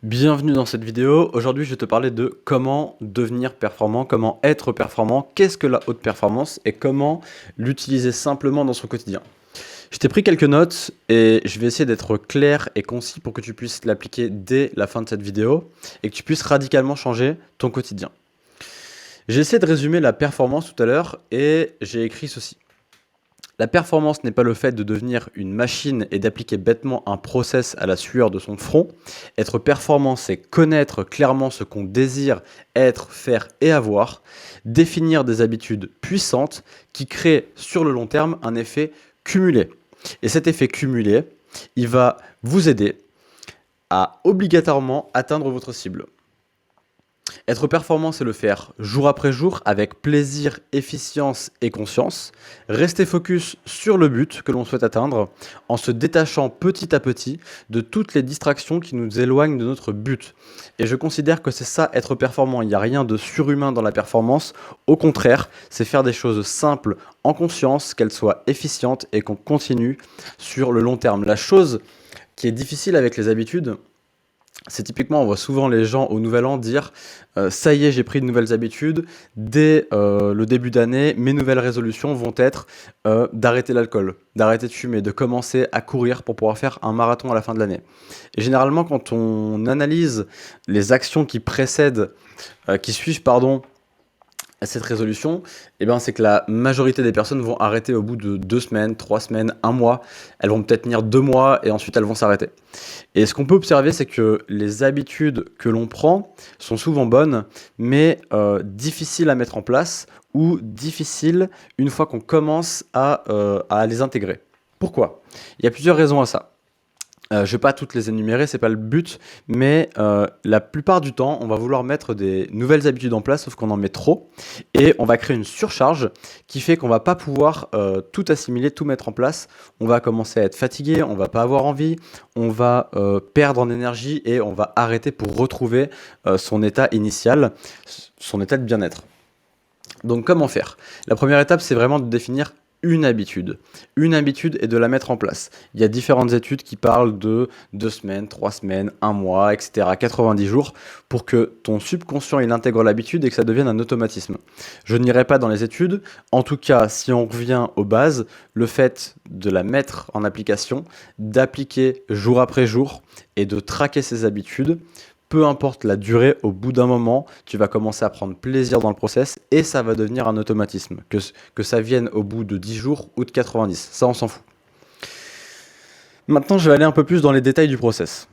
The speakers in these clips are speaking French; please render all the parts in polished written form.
Bienvenue dans cette vidéo. Aujourd'hui, je vais te parler de comment devenir performant, comment être performant, qu'est-ce que la haute performance et comment l'utiliser simplement dans son quotidien. Je t'ai pris quelques notes et je vais essayer d'être clair et concis pour que tu puisses l'appliquer dès la fin de cette vidéo et que tu puisses radicalement changer ton quotidien. J'ai essayé de résumer la performance tout à l'heure et j'ai écrit ceci. La performance n'est pas le fait de devenir une machine et d'appliquer bêtement un process à la sueur de son front. Être performant, c'est connaître clairement ce qu'on désire être, faire et avoir, définir des habitudes puissantes qui créent sur le long terme un effet cumulé. Et cet effet cumulé, il va vous aider à obligatoirement atteindre votre cible. Être performant, c'est le faire jour après jour avec plaisir, efficience et conscience. Rester focus sur le but que l'on souhaite atteindre en se détachant petit à petit de toutes les distractions qui nous éloignent de notre but. Et je considère que c'est ça, être performant. Il n'y a rien de surhumain dans la performance. Au contraire, c'est faire des choses simples en conscience, qu'elles soient efficientes et qu'on continue sur le long terme. La chose qui est difficile avec les habitudes, c'est typiquement, on voit souvent les gens au Nouvel An dire ça y est, j'ai pris de nouvelles habitudes. Dès le début d'année, mes nouvelles résolutions vont être d'arrêter l'alcool, d'arrêter de fumer, de commencer à courir pour pouvoir faire un marathon à la fin de l'année. Et généralement, quand on analyse les actions qui précèdent, qui suivent, pardon, à cette résolution, c'est que la majorité des personnes vont arrêter au bout de 2 semaines, 3 semaines, 1 mois. Elles vont peut-être tenir 2 mois et ensuite elles vont s'arrêter. Et ce qu'on peut observer, c'est que les habitudes que l'on prend sont souvent bonnes, mais difficiles à mettre en place ou difficiles une fois qu'on commence à les intégrer. Pourquoi? Il y a plusieurs raisons à ça. Je ne vais pas toutes les énumérer, c'est pas le but, mais la plupart du temps, on va vouloir mettre des nouvelles habitudes en place, sauf qu'on en met trop, et on va créer une surcharge qui fait qu'on va pas pouvoir tout assimiler, tout mettre en place. On va commencer à être fatigué, on va pas avoir envie, on va perdre en énergie et on va arrêter pour retrouver son état initial, son état de bien-être. Donc comment faire? La première étape, c'est vraiment de définir une habitude et de la mettre en place. Il y a différentes études qui parlent de 2 semaines, 3 semaines, 1 mois, etc., 90 jours, pour que ton subconscient il intègre l'habitude et que ça devienne un automatisme. Je n'irai pas dans les études. En tout cas, si on revient aux bases, le fait de la mettre en application, d'appliquer jour après jour et de traquer ses habitudes, peu importe la durée, au bout d'un moment, tu vas commencer à prendre plaisir dans le process et ça va devenir un automatisme. Que ça vienne au bout de 10 jours ou de 90, ça on s'en fout. Maintenant, je vais aller un peu plus dans les détails du process.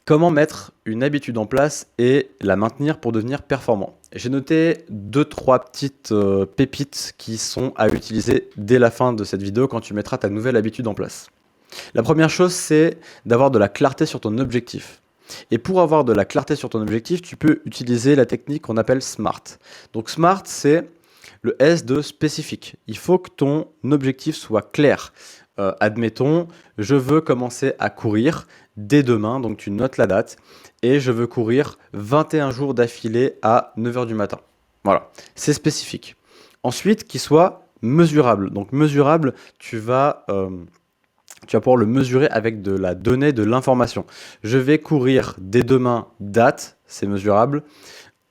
Comment mettre une habitude en place et la maintenir pour devenir performant? J'ai noté 2-3 petites pépites qui sont à utiliser dès la fin de cette vidéo quand tu mettras ta nouvelle habitude en place. La première chose, c'est d'avoir de la clarté sur ton objectif. Et pour avoir de la clarté sur ton objectif, tu peux utiliser la technique qu'on appelle SMART. Donc SMART, c'est le S de spécifique. Il faut que ton objectif soit clair. Admettons, je veux commencer à courir dès demain, donc tu notes la date, et je veux courir 21 jours d'affilée à 9 h du matin. Voilà, c'est spécifique. Ensuite, qu'il soit mesurable. Donc mesurable, tu vas pouvoir le mesurer avec de la donnée, de l'information. Je vais courir dès demain, date, c'est mesurable.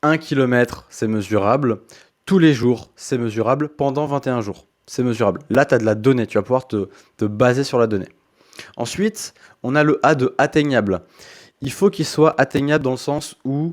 1 km, c'est mesurable. Tous les jours, c'est mesurable. Pendant 21 jours, c'est mesurable. Là, tu as de la donnée, tu vas pouvoir te baser sur la donnée. Ensuite, on a le A de atteignable. Il faut qu'il soit atteignable dans le sens où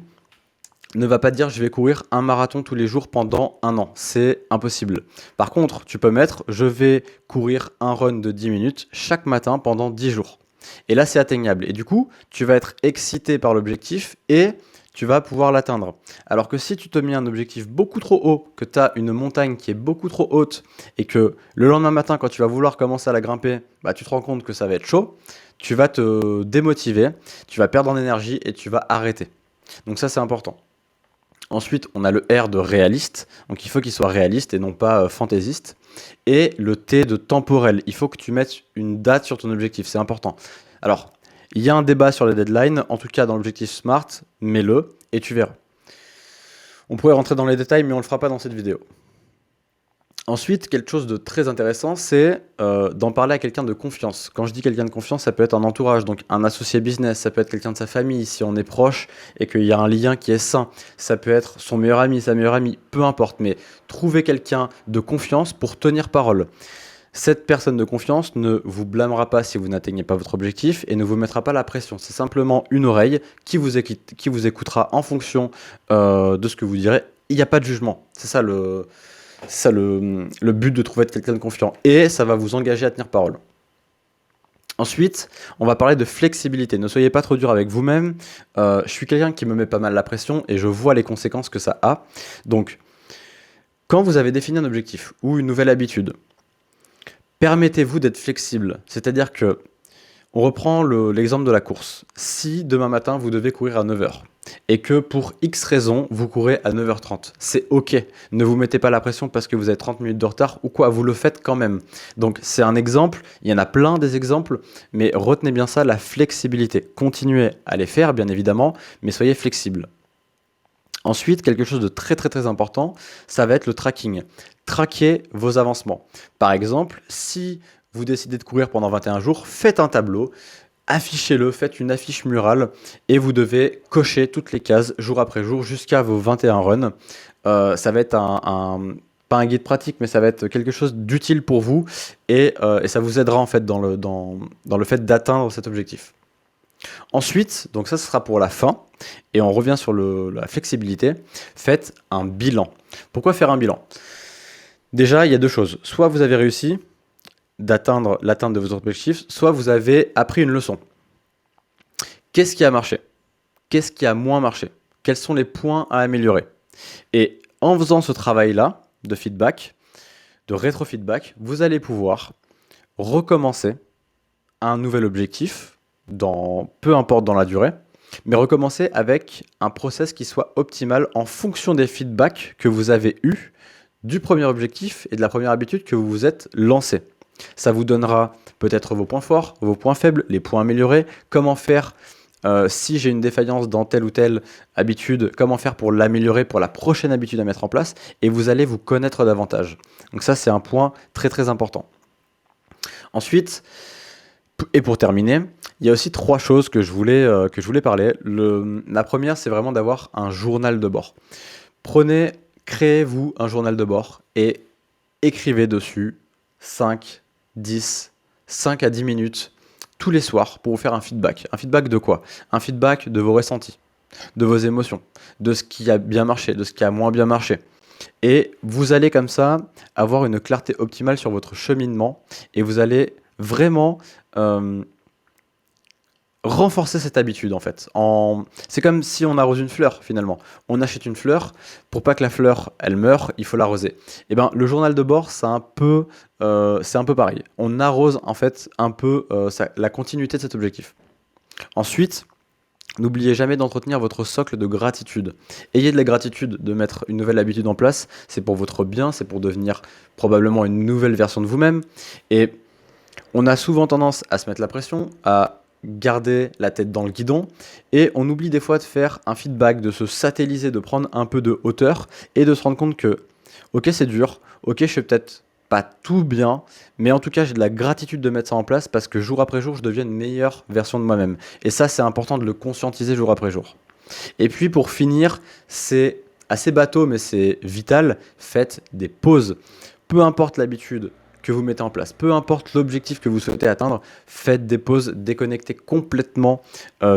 ne va pas dire je vais courir un marathon tous les jours pendant 1 an. C'est impossible. Par contre, tu peux mettre je vais courir un run de 10 minutes chaque matin pendant 10 jours. Et là, c'est atteignable. Et du coup, tu vas être excité par l'objectif et tu vas pouvoir l'atteindre. Alors que si tu te mets un objectif beaucoup trop haut, que tu as une montagne qui est beaucoup trop haute et que le lendemain matin, quand tu vas vouloir commencer à la grimper, tu te rends compte que ça va être chaud, tu vas te démotiver, tu vas perdre en énergie et tu vas arrêter. Donc ça, c'est important. Ensuite, on a le R de réaliste, donc il faut qu'il soit réaliste et non pas fantaisiste. Et le T de temporel, il faut que tu mettes une date sur ton objectif, c'est important. Alors, il y a un débat sur les deadlines, en tout cas dans l'objectif SMART, mets-le et tu verras. On pourrait rentrer dans les détails, mais on ne le fera pas dans cette vidéo. Ensuite, quelque chose de très intéressant, c'est d'en parler à quelqu'un de confiance. Quand je dis quelqu'un de confiance, ça peut être un entourage, donc un associé business, ça peut être quelqu'un de sa famille, si on est proche et qu'il y a un lien qui est sain. Ça peut être son meilleur ami, sa meilleure amie, peu importe. Mais trouver quelqu'un de confiance pour tenir parole. Cette personne de confiance ne vous blâmera pas si vous n'atteignez pas votre objectif et ne vous mettra pas la pression. C'est simplement une oreille qui vous écoutera en fonction de ce que vous direz. Il n'y a pas de jugement. C'est ça le but de trouver quelqu'un de confiant. Et ça va vous engager à tenir parole. Ensuite, on va parler de flexibilité. Ne soyez pas trop dur avec vous-même. Je suis quelqu'un qui me met pas mal la pression et je vois les conséquences que ça a. Donc, quand vous avez défini un objectif ou une nouvelle habitude, permettez-vous d'être flexible. C'est-à-dire que, on reprend l'exemple de la course. Si demain matin, vous devez courir à 9 heures et que pour X raison, vous courez à 9h30, c'est OK. Ne vous mettez pas la pression parce que vous avez 30 minutes de retard ou quoi, vous le faites quand même. Donc c'est un exemple, il y en a plein des exemples, mais retenez bien ça, la flexibilité. Continuez à les faire, bien évidemment, mais soyez flexible. Ensuite, quelque chose de très très très important, ça va être le tracking. Traquez vos avancements. Par exemple, si vous décidez de courir pendant 21 jours, faites un tableau, affichez-le, faites une affiche murale et vous devez cocher toutes les cases jour après jour jusqu'à vos 21 runs. Ça va être pas un guide pratique, mais ça va être quelque chose d'utile pour vous et ça vous aidera en fait dans le fait d'atteindre cet objectif. Ensuite, donc ça ce sera pour la fin, et on revient sur la flexibilité, faites un bilan. Pourquoi faire un bilan? Déjà, il y a deux choses. Soit vous avez réussi d'atteindre l'atteinte de vos objectifs, soit vous avez appris une leçon. Qu'est-ce qui a marché? Qu'est-ce qui a moins marché? Quels sont les points à améliorer? Et en faisant ce travail-là de feedback, de rétro-feedback, vous allez pouvoir recommencer un nouvel objectif, peu importe dans la durée, mais recommencer avec un process qui soit optimal en fonction des feedbacks que vous avez eus du premier objectif et de la première habitude que vous vous êtes lancé. Ça vous donnera peut-être vos points forts, vos points faibles, les points améliorés, comment faire si j'ai une défaillance dans telle ou telle habitude, comment faire pour l'améliorer pour la prochaine habitude à mettre en place, et vous allez vous connaître davantage. Donc ça, c'est un point très très important. Ensuite, et pour terminer, il y a aussi trois choses que je voulais parler. La première, c'est vraiment d'avoir un journal de bord. Créez-vous un journal de bord et écrivez dessus 5, 10, 5 à 10 minutes tous les soirs pour vous faire un feedback. Un feedback de quoi? Un feedback de vos ressentis, de vos émotions, de ce qui a bien marché, de ce qui a moins bien marché. Et vous allez comme ça avoir une clarté optimale sur votre cheminement et vous allez vraiment renforcer cette habitude en fait. C'est comme si on arrose une fleur finalement. On achète une fleur, pour pas que la fleur elle meure, il faut l'arroser. Et ben le journal de bord c'est un peu pareil. On arrose en fait un peu la continuité de cet objectif. Ensuite, n'oubliez jamais d'entretenir votre socle de gratitude. Ayez de la gratitude de mettre une nouvelle habitude en place, c'est pour votre bien, c'est pour devenir probablement une nouvelle version de vous-même. Et on a souvent tendance à se mettre la pression, à garder la tête dans le guidon, et on oublie des fois de faire un feedback, de se satelliser, de prendre un peu de hauteur, et de se rendre compte que, ok c'est dur, ok je fais peut-être pas tout bien, mais en tout cas j'ai de la gratitude de mettre ça en place parce que jour après jour je deviens une meilleure version de moi-même. Et ça c'est important de le conscientiser jour après jour. Et puis pour finir, c'est assez bateau mais c'est vital, faites des pauses. Peu importe l'habitude que vous mettez en place, peu importe l'objectif que vous souhaitez atteindre, faites des pauses, déconnectez complètement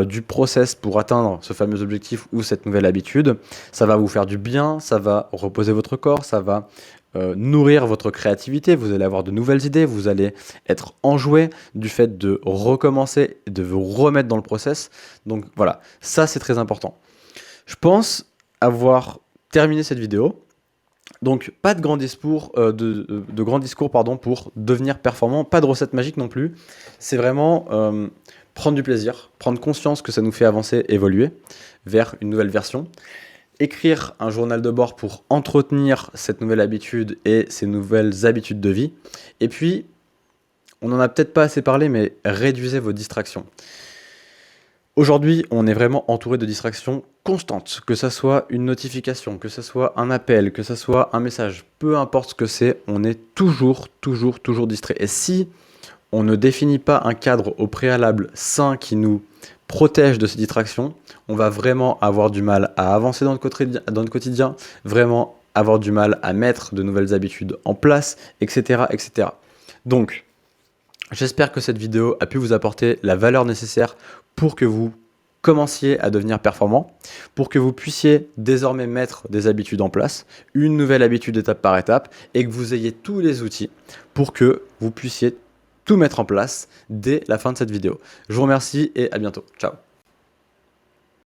du process pour atteindre ce fameux objectif ou cette nouvelle habitude. Ça va vous faire du bien, ça va reposer votre corps, ça va nourrir votre créativité, vous allez avoir de nouvelles idées, vous allez être enjoué du fait de recommencer, de vous remettre dans le process. Donc voilà, ça c'est très important. Je pense avoir terminé cette vidéo. Donc pas de grands discours, de grands discours pardon, pour devenir performant, pas de recette magique non plus. C'est vraiment prendre du plaisir, prendre conscience que ça nous fait avancer, évoluer vers une nouvelle version. Écrire un journal de bord pour entretenir cette nouvelle habitude et ces nouvelles habitudes de vie. Et puis, on n'en a peut-être pas assez parlé, mais réduisez vos distractions. Aujourd'hui, on est vraiment entouré de distractions constantes, que ça soit une notification, que ça soit un appel, que ça soit un message, peu importe ce que c'est, on est toujours distrait. Et si on ne définit pas un cadre au préalable sain qui nous protège de ces distractions, on va vraiment avoir du mal à avancer dans le quotidien, vraiment avoir du mal à mettre de nouvelles habitudes en place, etc. etc. Donc, j'espère que cette vidéo a pu vous apporter la valeur nécessaire pour que vous commenciez à devenir performant, pour que vous puissiez désormais mettre des habitudes en place, une nouvelle habitude étape par étape, et que vous ayez tous les outils pour que vous puissiez tout mettre en place dès la fin de cette vidéo. Je vous remercie et à bientôt. Ciao.